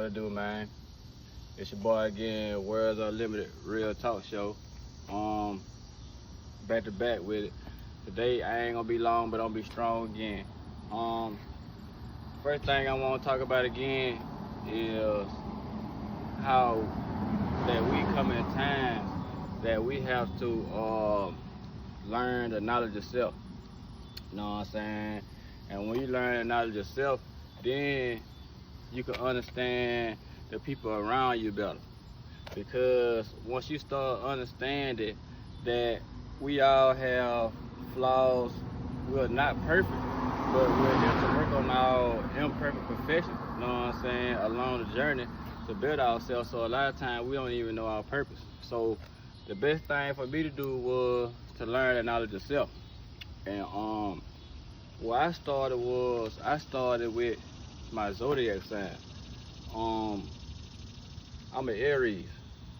What it do, man? It's your boy again, Words Unlimited Real Talk Show. Back to back with it. Today I ain't gonna be long, but I'm gonna be strong again. First thing I want to talk about again is how that we come in times that we have to learn the knowledge of self. You know what I'm saying? And when you learn the knowledge of self, then you can understand the people around you better. Because once you start understanding that we all have flaws, we're not perfect, but we're here to work on our imperfect perfection, you know what I'm saying, along the journey to build ourselves. So a lot of times we don't even know our purpose. So the best thing for me to do was to learn the knowledge of self. And what I started with my zodiac sign. I'm an Aries,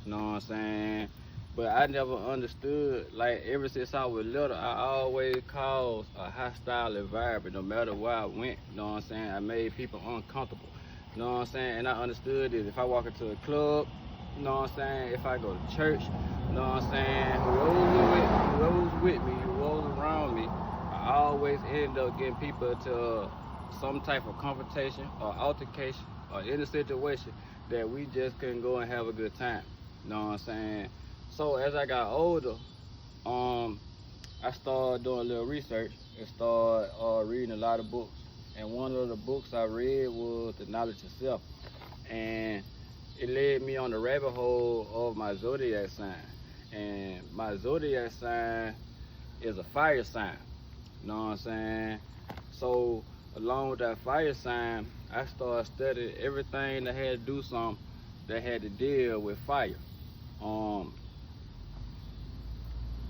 you know what I'm saying? But I never understood, like ever since I was little, I always caused a hostile environment no matter where I went, you know what I'm saying? I made people uncomfortable, you know what I'm saying? And I understood that if I walk into a club, you know what I'm saying? If I go to church, you know what I'm saying? Whoever's with me, whoever's around me, I always end up getting people to some type of confrontation or altercation or in a situation that we just couldn't go and have a good time. You know what I'm saying? So as I got older, I started doing a little research and started reading a lot of books. And one of the books I read was The Knowledge of Self. And it led me on the rabbit hole of my zodiac sign. And my zodiac sign is a fire sign. You know what I'm saying? So along with that fire sign, I started studying everything that had to do something that had to deal with fire.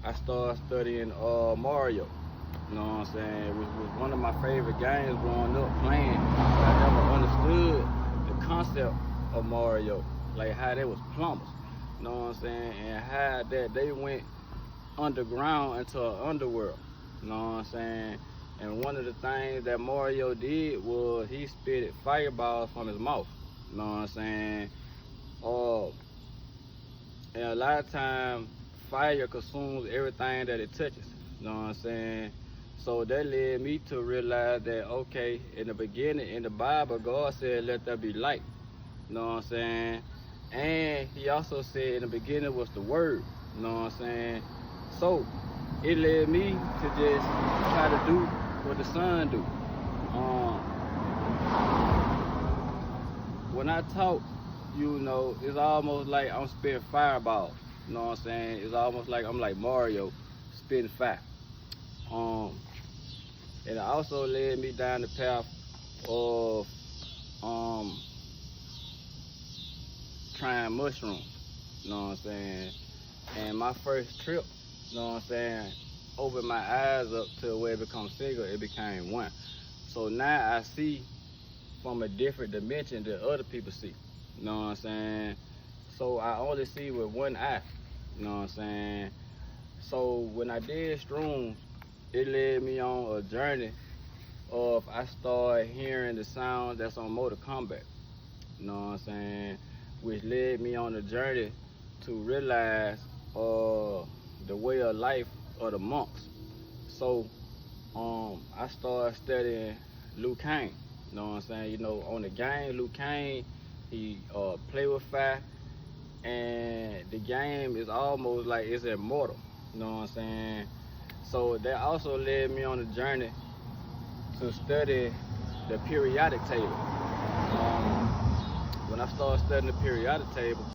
I started studying Mario, you know what I'm saying, which was one of my favorite games growing up playing. I never understood the concept of Mario, like how they was plumbers, you know what I'm saying, and how that they went underground into an underworld, you know what I'm saying. And one of the things that Mario did was he spitted fireballs from his mouth, you know what I'm saying. And a lot of times fire consumes everything that it touches, you know what I'm saying. So that led me to realize that, okay, in the beginning, in the Bible, God said, let there be light, you know what I'm saying. And he also said in the beginning was the word, you know what I'm saying. So it led me to just try to do what the sun do. When I talk, you know, it's almost like I'm spitting fireballs. You know what I'm saying? It's almost like I'm like Mario spitting fire. And it also led me down the path of trying mushrooms. You know what I'm saying? And my first trip, you know what I'm saying, opened my eyes up to where it becomes single, it became one. So now I see from a different dimension that other people see. You know what I'm saying? So I only see with one eye. You know what I'm saying? So when I did shrooms, it led me on a journey of I started hearing the sound that's on Mortal Kombat. You know what I'm saying? Which led me on a journey to realize the way of life of the monks. So I started studying Liu Kang. You know what I'm saying? You know, on the game, Liu Kang, he play with fire, and the game is almost like it's immortal. You know what I'm saying? So that also led me on a journey to study the periodic table. When I started studying the periodic table,